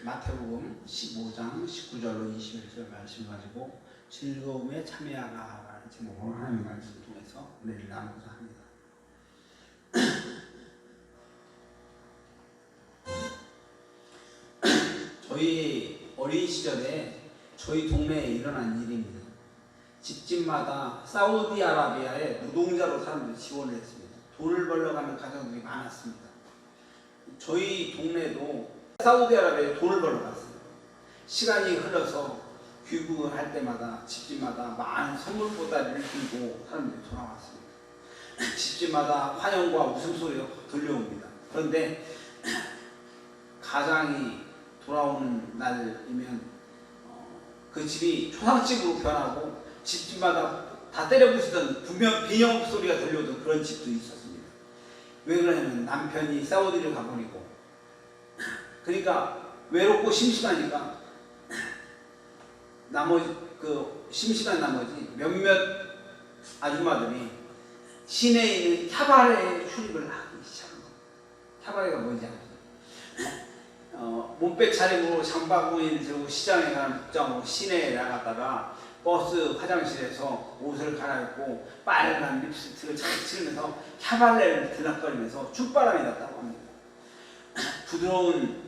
마태복음 15장 19절로 21절 말씀 가지고 즐거움에 참여하라라는 제목으로 하나님의 말씀을 통해서 은혜를 나누고자 합니다. 저희 어린 시절에 저희 동네에 일어난 일입니다. 집집마다 사우디아라비아에 노동자로 사람들이 지원을 했습니다. 돈을 벌러 가는 가정들이 많았습니다. 저희 동네도 사우디아라비아에 돈을 벌러 갔어요. 시간이 흘러서 귀국을 할 때마다 집집마다 많은 선물보따리를 들고 사람들이 돌아왔습니다. 집집마다 환영과 웃음소리가 들려옵니다. 그런데 가장이 돌아오는 날이면 그 집이 초상집으로 변하고 집집마다 다 때려부수던 비명 소리가 들려오던 그런 집도 있었습니다. 왜 그러냐면 남편이 사우디를 가버리고, 그러니까 외롭고 심심하니까 심심한 나머지 몇몇 아줌마들이 시내에 있는 캬바레에 출입을 하기 시작한 거예요. 캬바레가 뭔지 아세요? 몸빼 차림으로 장바구니를 들고 시장에 가는 복장으로 시내에 나갔다가 버스 화장실에서 옷을 갈아입고 빨간 립스틱을 잘 칠면서 캬바레를 들락거리면서 춥바람이 났다고 합니다. 부드러운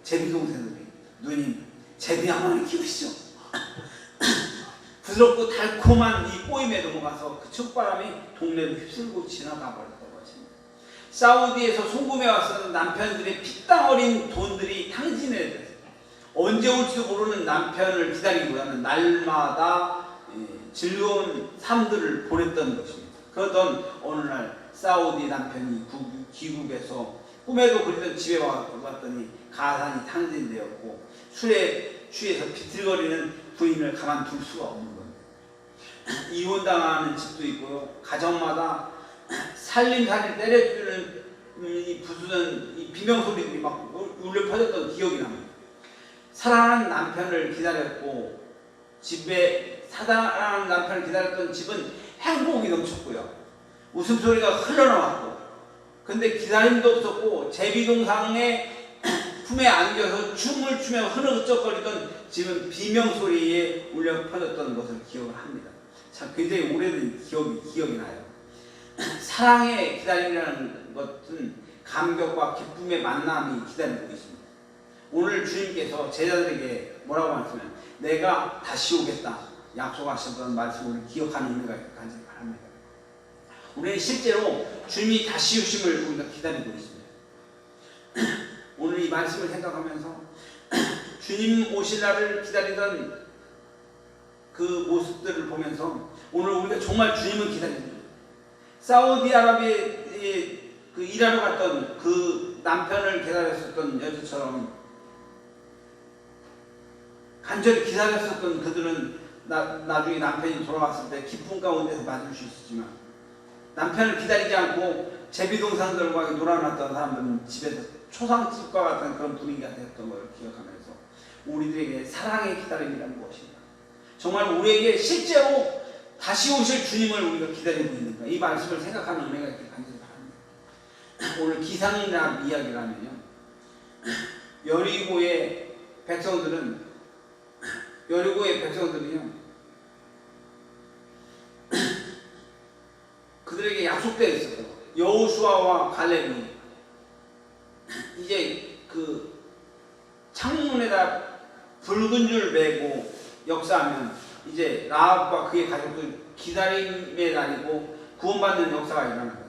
제비동생들이 누님 제비 한번 키우시죠. 부드럽고 달콤한 이 꼬임에 넘어가서 그 춥바람이 동네를 휩쓸고 지나가 버렸다고 하십니다. 사우디에서 송금해 왔었던 남편들의 피땀 어린 돈들이 탕진해 됐어요. 언제 올지도 모르는 남편을 기다리고 하는 날마다 즐거운 삶들을 보냈던 것입니다. 그러던 어느 날 사우디 남편이 귀국해서 꿈에도 그리던 집에 왔더니 가산이 탕진되었고 술에 취해서 비틀거리는 부인을 가만둘 수가 없는 겁니다. 이혼당하는 집도 있고요. 가정마다 살림살이를 때려주는 부수는 이 비명소리들이 막 울려 퍼졌던 기억이 납니다. 사랑하는 남편을 기다렸고 사랑하는 남편을 기다렸던 집은 행복이 넘쳤고요. 웃음소리가 흘러나왔고, 근데 기다림도 없었고 제비동상의 품에 안겨서 춤을 추며 흐느적거리던 집은 비명소리에 울려 퍼졌던 것을 기억을 합니다. 참 굉장히 오래된 기억이 나요. 사랑의 기다림이라는 것은 감격과 기쁨의 만남이 기다리고 있습니다. 오늘 주님께서 제자들에게 뭐라고 말씀하시면 내가 다시 오겠다 약속하셨던 말씀을 기억하는 은혜가 간절히 바랍니다. 우리는 실제로 주님이 다시 오심을 우리가 기다리고 있습니다. 오늘 이 말씀을 생각하면서 주님 오실 날을 기다리던 그 모습들을 보면서 오늘 우리가 정말 주님을 기다립니다. 사우디아라비아에 일하러 갔던 그 남편을 기다렸었던 여자처럼 간절히 기다렸었던 그들은 나중에 남편이 돌아왔을 때 기쁨 가운데서 맞을 수 있었지만, 남편을 기다리지 않고 제비동상들과 놀아놨던 사람들은 집에서 초상집과 같은 그런 분위기가 되었던 걸 기억하면서 우리들에게 사랑의 기다림이란 무엇인가, 정말 우리에게 실제로 다시 오실 주님을 우리가 기다리고 있는가, 이 말씀을 생각하는 은혜가 있길 간절히 바랍니다. 오늘 기상이나 이야기를 하면요, 여리고의 백성들은요 그들에게 약속되어 있었어요. 여호수아와 갈렙이 이제 그 창문에다 붉은 줄 메고 역사하면 이제 라합과 그의 가족들 기다림의 날이고 구원받는 역사가 일어납니다.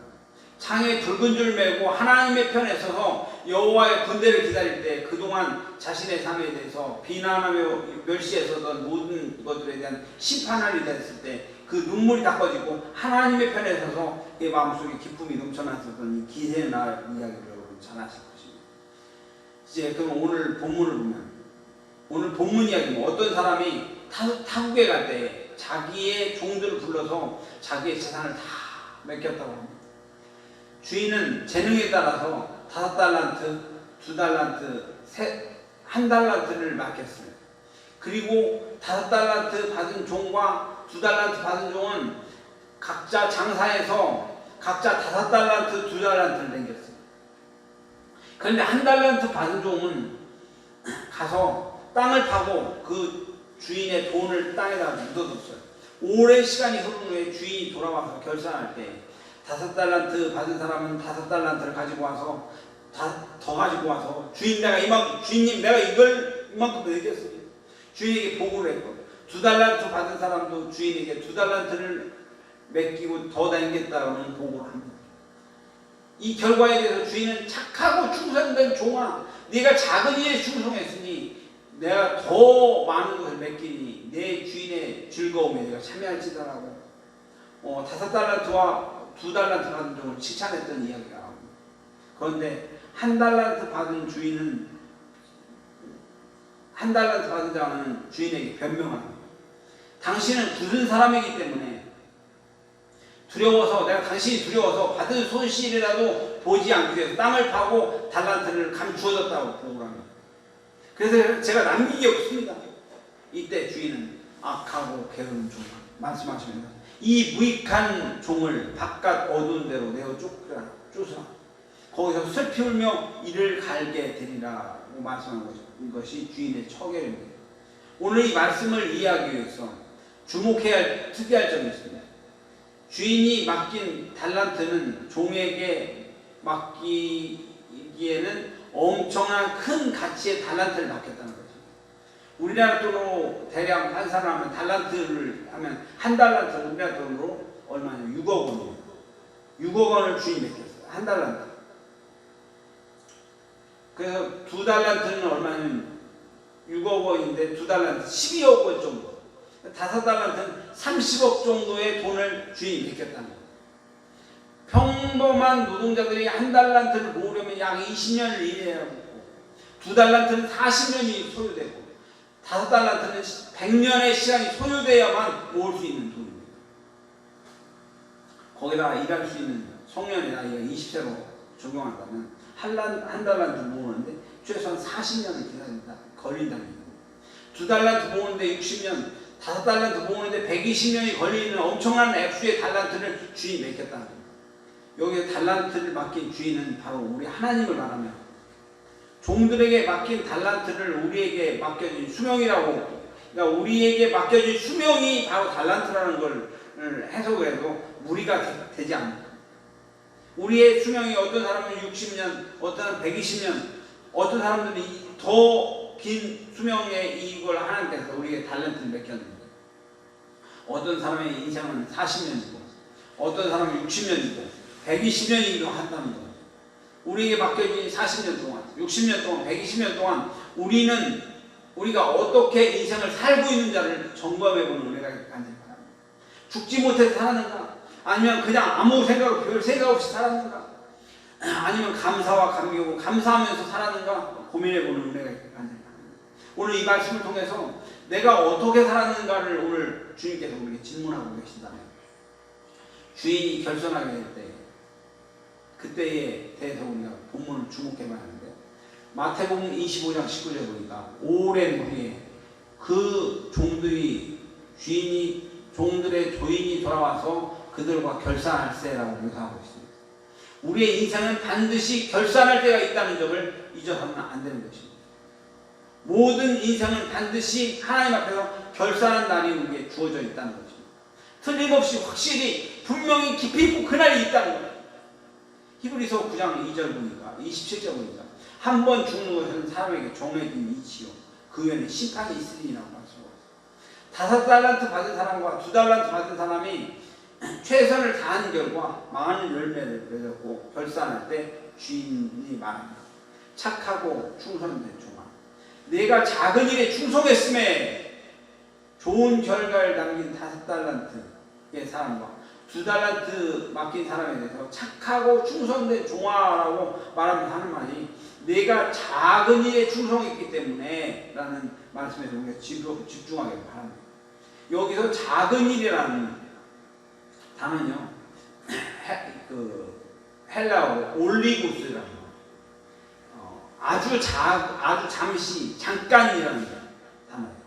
창에 붉은 줄 메고 하나님의 편에 서서 여호와의 군대를 기다릴 때 그동안 자신의 삶에 대해서 비난하며 멸시했었던 모든 것들에 대한 심판을 기다렸을 때 그 눈물이 닦아지고 하나님의 편에 서서 그의 마음속에 기쁨이 넘쳐났었던 이 기세의 날 이야기를 여러분 잘 아실 것입니다. 이제 그럼 오늘 본문을 보면, 오늘 본문 이야기는 어떤 사람이 타국에 갈 때 자기의 종들을 불러서 자기의 재산을 다 맡겼다고 합니다. 주인은 재능에 따라서 5달란트, 2달란트, 1달란트를 맡겼어요. 그리고 5달란트 받은 종과 2달란트 받은 종은 각자 장사해서 각자 5달란트, 2달란트를 남겼어요. 그런데 1달란트 받은 종은 가서 땅을 파고 그 주인의 돈을 땅에다 묻어뒀어요. 오랜 시간이 흐른 후에 주인이 돌아와서 결산할 때 5달란트 받은 사람은 5달란트를 가지고 와서 더 가지고 와서 주인님 내가 이걸 이만큼 더 내겠습니다. 주인에게 보고를 했고 2달란트 받은 사람도 주인에게 2달란트를 맡기고 더 남겼다는 보고를 합니다. 이 결과에 대해서 주인은 착하고 충성된 종아, 네가 작은 일에 충성했으니 내가 더 많은 것을 맡기니 내 주인의 즐거움에 내가 참여할지다라고 5달란트와 2달란트 받은 종을 칭찬했던 이야기가 나옵니다. 그런데 1달란트 받은 주인은 1달란트 받은 자는 주인에게 변명합니다. 당신은 굳은 사람이기 때문에 내가 당신이 두려워서 받은 손실이라도 보지 않기 위해서 땅을 파고 달란트를 감추어졌다고 보고를 합니다. 그래서 제가 남긴 게 없습니다. 이때 주인은 악하고 게으른 종 말씀하십니다. 이 무익한 종을 바깥 어두운 데로 내어 쫓으라. 거기서 슬피 울며 이를 갈게 되리라고 말씀한 것이 주인의 처결입니다. 오늘 이 말씀을 이해하기 위해서 주목해야 할 특이할 점이 있습니다. 주인이 맡긴 달란트는 종에게 맡기기에는 엄청난 큰 가치의 달란트를 맡겼다는 거죠. 우리나라 돈으로 대략 환산을 하면 달란트를 하면 1달란트 우리나라 돈으로 얼마냐? 6억 원이에요. 6억 원을 주인이 맡겼어요. 1달란트. 그래서 2달란트는 얼마냐면 6억 원인데 2달란트 12억 원 정도. 5달란트는 30억 정도의 돈을 주인이 맡겼다는 거예요. 평범한 노동자들이 1달란트를 모으려면 약 20년을 일해야 하고 2달란트는 40년이 소요되고 5달란트는 100년의 시간이 소요돼야만 모을 수 있는 돈입니다. 거기다가 일할 수 있는 성년의 나이가 20세로 적용한다면 1달란트 모으는데 최소한 40년을 걸린다는 거예요. 2달란트 모으는데 60년, 5달란트 모으는데 120년이 걸리는 엄청난 액수의 달란트를 주인이 맡겼다는 거예요. 여기에 달란트를 맡긴 주인은 바로 우리 하나님을 말하며 종들에게 맡긴 달란트를 우리에게 맡겨진 수명이라고, 그러니까 우리에게 맡겨진 수명이 바로 달란트라는 걸 해석해도 무리가 되지 않는다. 우리의 수명이 어떤 사람은 60년, 어떤 사람은 120년, 어떤 사람들이 더 긴 수명의 이걸 하나님께서 우리에게 달란트를 맡겼는데 어떤 사람의 인생은 40년이고 어떤 사람은 60년이고 120년이기도 한다는 거예요. 우리에게 맡겨진 40년 동안, 60년 동안, 120년 동안 우리가 어떻게 인생을 살고 있는지를 점검해보는 은혜가 간절히 바랍니다. 죽지 못해서 살았는가? 아니면 그냥 아무 별 생각 없이 살았는가? 아니면 감사와 감격으로 감사하면서 살았는가? 고민해보는 은혜가 간절히 바랍니다. 오늘 이 말씀을 통해서 내가 어떻게 살았는가를 오늘 주님께서 우리에게 질문하고 계신다면 주인이 결선하게 될 때 그때에 대해서 우리가 본문을 주목해봐야 하는데 마태복음 25장 19절 보니까 오랜 후에 그 종들의 조인이 돌아와서 그들과 결산할세라고 묘사하고 있습니다. 우리의 인생은 반드시 결산할 때가 있다는 점을 잊어서는 안 되는 것입니다. 모든 인생은 반드시 하나님 앞에서 결산한 날이 우리에게 주어져 있다는 것입니다. 틀림없이 확실히 분명히 깊이 있고 그날이 있다는 거예요. 히브리서 9장 2절 보니까 27절 보니까 한 번 죽는 것은 사람에게 정해진 이치요 그 후에는 심판이 있으리라고 말씀하셨어요. 5달란트 받은 사람과 2달란트 받은 사람이 최선을 다한 결과 많은 열매를 맺었고 결산할 때 주인이 말합니다. 착하고 충성된 종아, 내가 작은 일에 충성했음에 좋은 결과를 남긴 5달란트의 사람과 2달란트 맡긴 사람에 대해서 착하고 충성된 종아라고 하는 말이 내가 작은 일에 충성했기 때문에 라는 말씀에서 우리가 집중하길 바랍니다. 여기서 작은 일이라는 단어는요, 헬라어로 올리고스라는 아주 잠시 잠깐이라는 단어예요.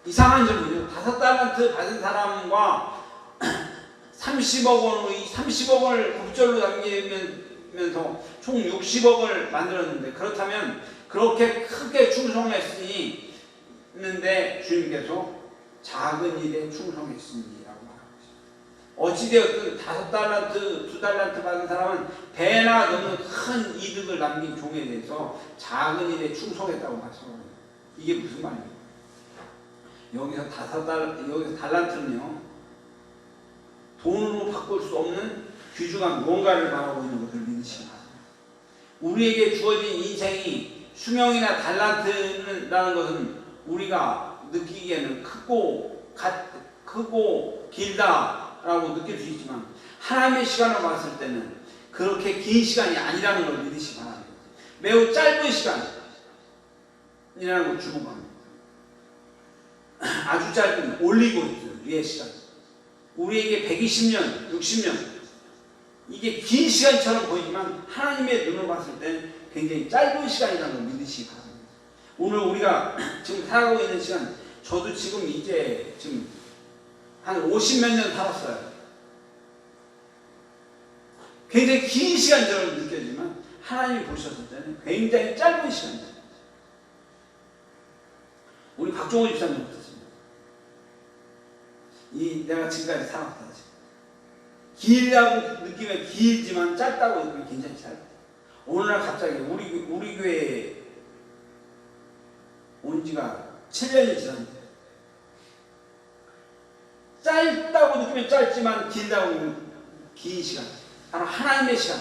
이상한 점은요, 5달란트 받은 사람과 30억 원으로 이 30억 원을 곱절로 남기면서 총 60억을 만들었는데 그렇다면 그 그렇게 크게 충성했으니 있는데 주님께서 작은 일에 충성했으니라고 말하고 있습니다. 어찌되었든 5달란트, 2달란트 받은 사람은 배나 넘는 큰 이득을 남긴 종에 대해서 작은 일에 충성했다고 말씀합니다. 이게 무슨 말입니까? 여기서 달란트는요, 돈으로 바꿀 수 없는 귀중한 무언가를 말하고 있는 것을 믿으시기 바랍니다. 우리에게 주어진 인생이 수명이나 달란트라는 것은 우리가 느끼기에는 크고 길다라고 느낄 수 있지만 하나님의 시간을 봤을 때는 그렇게 긴 시간이 아니라는 걸 믿으시기 바랍니다. 매우 짧은 시간이라는 걸 주목합니다. 아주 짧은 올리고의 시간. 우리에게 120년, 60년 이게 긴 시간처럼 보이지만 하나님의 눈으로 봤을 때는 굉장히 짧은 시간이라는 걸 믿으시기 바랍니다. 오늘 우리가 지금 살아가고 있는 시간, 저도 지금 이제 한 50몇 년 살았어요. 굉장히 긴 시간처럼 느껴지지만 하나님이 보셨을 때는 굉장히 짧은 시간이에요. 우리 박종호 집사님 어떻습니까? 내가 지금까지 살았다. 길다고 느끼면 길지만 짧다고 느끼면 굉장히 짧다. 어느 날 갑자기 우리 교회에 온 지가 7년이 지났는데 짧다고 느끼면 짧지만 길다고 느끼면 긴 시간. 바로 하나님의 시간.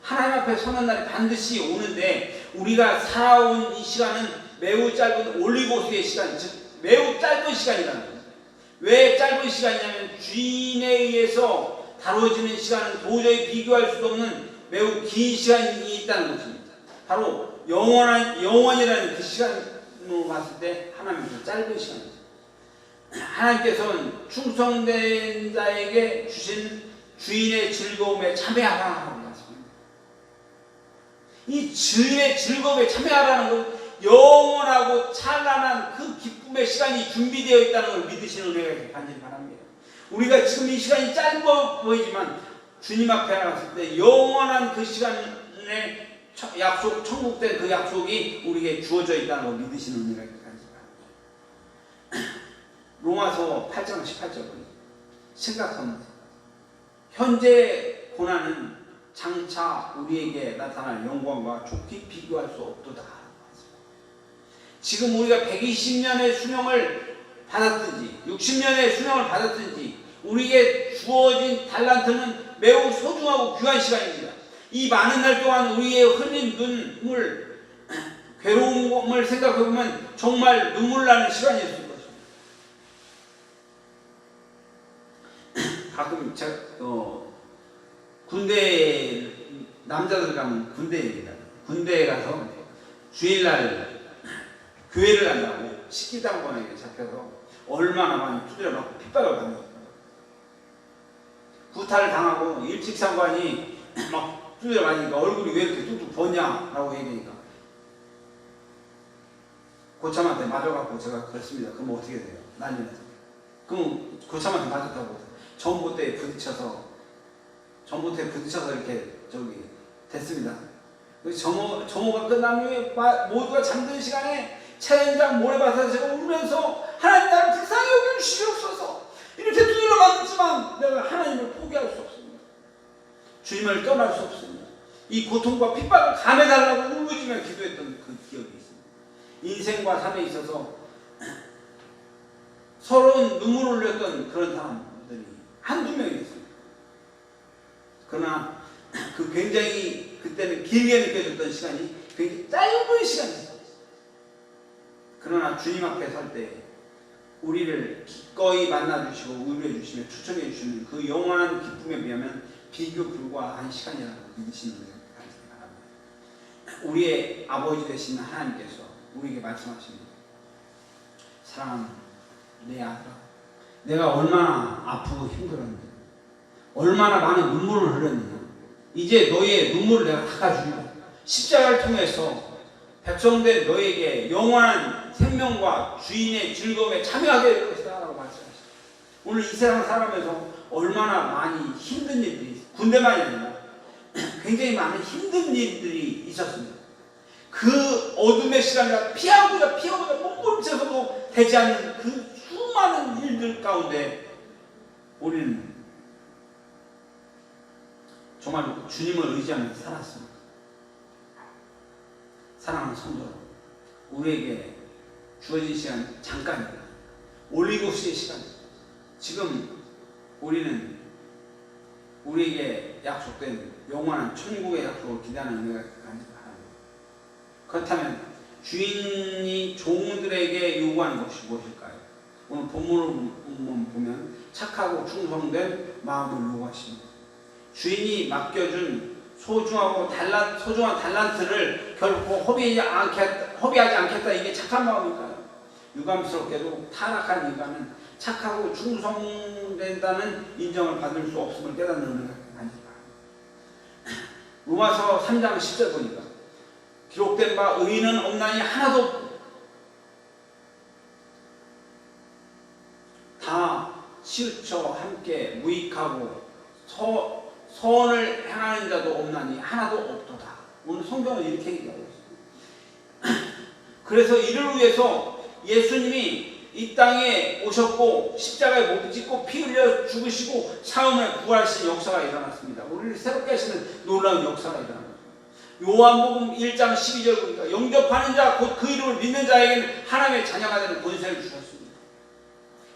하나님 앞에 서는 날이 반드시 오는데 우리가 살아온 이 시간은 매우 짧은 올리고수의 시간, 즉 매우 짧은 시간이라는 거예요. 왜 짧은 시간이냐면 주인에 의해서 다뤄지는 시간은 도저히 비교할 수 없는 매우 긴 시간이 있다는 것입니다. 바로 영원이라는 그 시간으로 봤을 때 하나님께서 짧은 시간입니다. 하나님께서는 충성된 자에게 주신 주인의 즐거움에 참여하라고 말씀합니다. 이 주인의 즐거움에 참여하라는 것, 영원하고 찬란한 그 기쁨의 시간이 준비되어 있다는 걸 믿으시는 은혜가 있길 간절히 바랍니다. 우리가 지금 이 시간이 짧아 보이지만 주님 앞에 나갔을 때 영원한 그 시간의 약속, 천국된 그 약속이 우리에게 주어져 있다는 걸 믿으시는 은혜가 있길 간절히 바랍니다. 로마서 8장 18절을 생각합니다. 현재 고난은 장차 우리에게 나타날 영광과 좋게 비교할 수 없도다. 지금 우리가 120년의 수명을 받았든지 60년의 수명을 받았든지 우리에게 주어진 달란트는 매우 소중하고 귀한 시간입니다. 이 많은 날 동안 우리의 흘린 눈물, 괴로움을 생각해보면 정말 눈물 나는 시간이었을 것입니다. 가끔 제가 군대, 남자들 가면 군대입니다. 군대에 가서 주일날 교회를 간다고 식기당번에게 잡혀서 얼마나 많이 두드려 맞고 핍박을 받는 구타를 당하고 일직상관이 막 두드려 맞으니까 얼굴이 왜 이렇게 뚝뚝 벗냐라고 얘기하니까 고참한테 맞아갖고 제가 그랬습니다. 그럼 어떻게 돼요? 난리 나서. 그럼 고참한테 맞았다고 전봇대에 부딪혀서 이렇게 됐습니다. 점호가 끝난 후에 모두가 잠든 시간에 차연장 모래밭에서 제가 울면서 하나님 나를 불쌍히 여겨주시옵소서. 이렇게 두드려 맞았지만 내가 하나님을 포기할 수 없습니다. 주님을 떠날 수 없습니다. 이 고통과 핍박을 감해달라고 울부짖으며 기도했던 그 기억이 있습니다. 인생과 삶에 있어서 서러운 눈물을 흘렸던 그런 사람들이 한두 명이 있습니다. 그러나 그 굉장히 그때는 길게 느껴졌던 시간이 굉장히 짧은 시간이었어요. 그러나 주님 앞에 설 때 우리를 기꺼이 만나주시고 위로해 주시며 추천해 주시는 그 영원한 기쁨에 비하면 비교 불과한 시간이라고 믿으시는 것을 바랍니다. 우리의 아버지 되신 하나님께서 우리에게 말씀하십니다. 사랑하는 내 아들아, 내가 얼마나 아프고 힘들었는데 얼마나 많은 눈물을 흘렸느냐. 이제 너의 눈물을 내가 닦아주리라. 십자가를 통해서 백성된 너에게 영원한 생명과 주인의 즐거움에 참여하게 될 것이다 라고 말씀하셨습니다. 오늘 이 세상 살아가면서 얼마나 많이 힘든 일들이, 군대만이 아니라 굉장히 많은 힘든 일들이 있었습니다. 그 어둠의 시간을 피하고자 몸부림쳐서도 되지 않는 그 수많은 일들 가운데 우리는 정말 주님을 의지하면서 살았습니다. 사랑하는 성도 여러분, 우리에게 주어진 시간 잠깐입니다. 올리고스의 시간. 지금 우리는 우리에게 약속된 영원한 천국의 약속을 기대하는 은혜가 있습니다. 그렇다면 주인이 종들에게 요구하는 것이 무엇일까요? 오늘 본문을 보면 착하고 충성된 마음을 요구하십니다. 주인이 맡겨준 소중한 달란트를 결코 허비하지 않겠다. 이게 착한 마음일까요? 유감스럽게도 타락한 인간은 착하고 충성된다는 인정을 받을 수 없음을 깨닫는 은혜가 아닙니다. 로마서 3장 10절 보니까 기록된 바 의인은 없나니 하나도 없고 다 치우쳐 함께 무익하고 선을 행하는 자도 없나니 하나도 없도다. 오늘 성경은 이렇게 얘기하고 있습니다. 그래서 이를 위해서 예수님이 이 땅에 오셨고 십자가에 못 짓고 피 흘려 죽으시고 사흘 부활하신 역사가 일어났습니다. 우리를 새롭게 하시는 놀라운 역사가 일어났습니다. 요한복음 1장 12절 보니까 영접하는 자 곧 그 이름을 믿는 자에게는 하나님의 자녀가 되는 권세를 주셨습니다.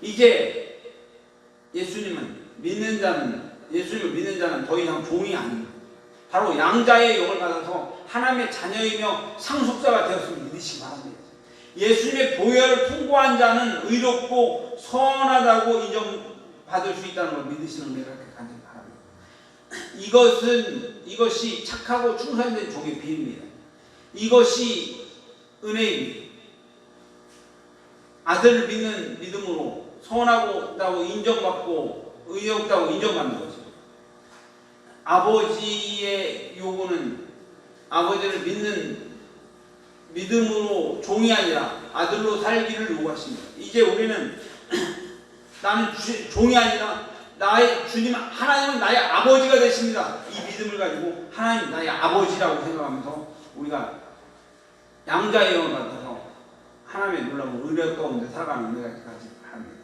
이제 예수님을 믿는 자는 더 이상 종이 아닙니다. 바로 양자의 영을 받아서 하나님의 자녀이며 상속자가 되었음을 믿으시기 바랍니다. 예수님의 보혈을 통과한 자는 의롭고 선하다고 인정받을 수 있다는 걸 믿으시는 은혜가 간절히 바랍니다. 이것이 착하고 충성된 종의 비밀입니다. 이것이 은혜입니다. 아들을 믿는 믿음으로 선하다고 인정받고 의롭다고 인정받는 거죠. 아버지의 요구는 아버지를 믿는 믿음으로 종이 아니라 아들로 살기를 요구하십니다. 이제 우리는 나는 종이 아니라 나의 주님 하나님은 나의 아버지가 되십니다. 이 믿음을 가지고 하나님 나의 아버지라고 생각하면서 우리가 양자의 영을 받아서 하나님의 놀라운 의뢰 가운데 살아가는 은혜까지 합니다.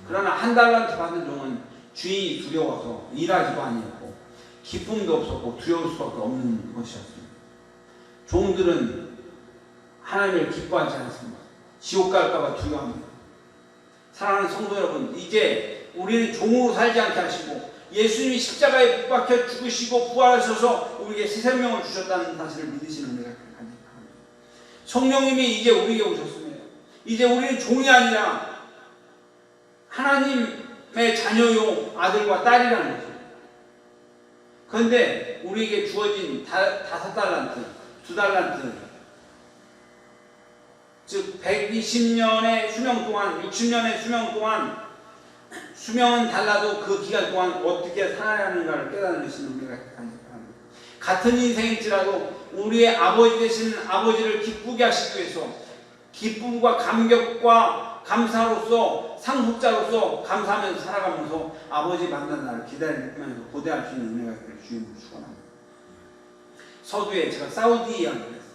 그러나 한 달란트 받은 종은 주인이 두려워서 일하지도 아니었고 기쁨도 없었고 두려울 수밖에 없는 것이었습니다. 종들은 하나님을 기뻐하지 않습니다. 지옥 갈까봐 두려워합니다. 사랑하는 성도 여러분, 이제 우리는 종으로 살지 않게 하시고 예수님이 십자가에 못 박혀 죽으시고 부활하셔서 우리에게 새 생명을 주셨다는 사실을 믿으시는 은혜가 간절합니다. 성령님이 이제 우리에게 오셨습니다. 이제 우리는 종이 아니라 하나님의 자녀요 아들과 딸이라는 거죠. 그런데 우리에게 주어진 5달란트, 2달란트, 즉 120년의 수명 동안, 60년의 수명 동안 수명은 달라도 그 기간 동안 어떻게 살아야 하는가를 깨달으시는 우리가 간절합니다. 같은 인생일지라도 우리의 아버지 되시는 아버지를 기쁘게 하시기 위해서 기쁨과 감격과 감사로서 상속자로서 감사하면서 살아가면서 아버지 만난 날을 기다리면서 고대할 수 있는 은혜가 있기를 주님으로 축원합니다. 서두에 제가 사우디 이야기를 했어요.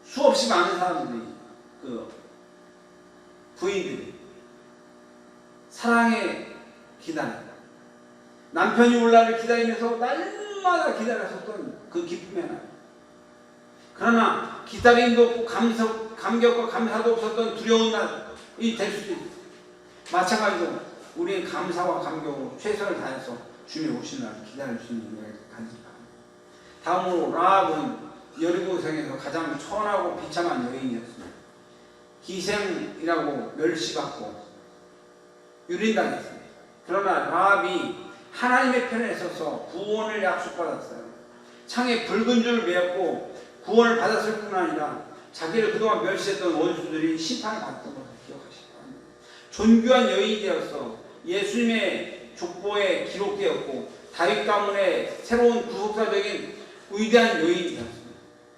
수없이 많은 사람들이 부인들이 사랑에 기다린다. 남편이 올 날을 기다리면서 날마다 기다렸었던 그 기쁨의 날. 그러나 기다림도 없고 감격과 감사도 없었던 두려운 날이 될 수도 있다. 마찬가지로 우리는 감사와 감격으로 최선을 다해서 주님이 오시는 날을 기다릴 수 있는 은혜가 간절합니다. 다음으로 라합은 여리고성에서 가장 천하고 비참한 여인이었습니다. 희생이라고 멸시받고 유린당했습니다. 그러나 라합이 하나님의 편에 서서 구원을 약속받았어요. 창에 붉은 줄을 메었고 구원을 받았을 뿐 아니라 자기를 그동안 멸시했던 원수들이 심판을 받던 것을 기억하시기 바랍니다. 존귀한 여인이 되어서 예수님의 족보에 기록되었고 다윗 가문의 새로운 구속사적인 위대한 여인이 되었습니다.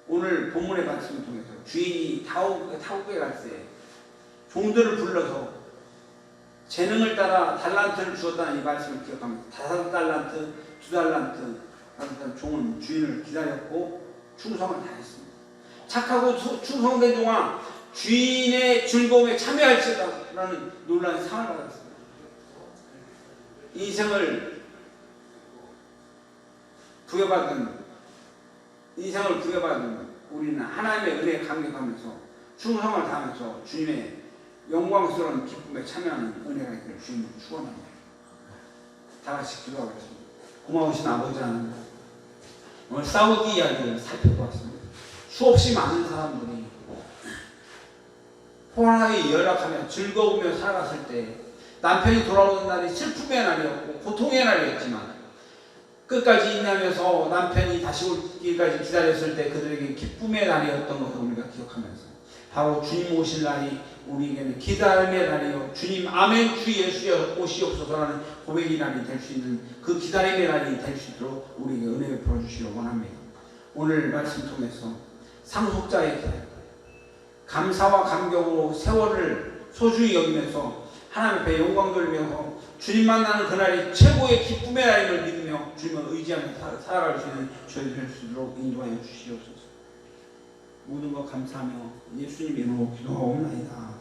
오늘 본문의 말씀을 통해서 주인이 타국에 갈 때 종들을 불러서 재능을 따라 달란트를 주었다는 이 말씀을 기억합니다. 5달란트, 2달란트, 종은 주인을 기다렸고 충성을 다했습니다. 착하고 충성된 동안 주인의 즐거움에 참여할지라는 놀라운 상을 받았습니다. 인생을 부여받은 우리는 하나님의 은혜에 감격하면서 충성을 다하면서 주님의 영광스러운 기쁨에 참여하는 은혜가 있기를 주님을 축원합니다. 다 같이 기도하겠습니다. 고마우신 아버지 하나님, 오늘 사우디 이야기를 살펴보았습니다. 수없이 많은 사람들이 호랑하게 열악하며 즐거우며 살아갔을 때 남편이 돌아오는 날이 슬픔의 날이었고 고통의 날이었지만 끝까지 인내하면서 남편이 다시 오기까지 기다렸을 때 그들에게 기쁨의 날이었던 것을 우리가 기억하면서 바로 주님 오실 날이 우리에게는 기다림의 날이요 주님 아멘 주 예수여 오시옵소서라는 고백의 날이 될 수 있는 그 기다림의 날이 될 수 있도록 우리에게 은혜를 부어주시기 원합니다. 오늘 말씀 통해서 상속자에게 감사와 감격으로 세월을 소중히 여기면서 하나님 앞에 영광 돌리면서 주님 만나는 그날이 최고의 기쁨의 날임을 믿으며 주님을 의지하며 살아갈 수 있는 저희 될 수 있도록 인도하여 주시옵소서. 모든 것 감사하며 예수님 이름으로 기도하옵나이다.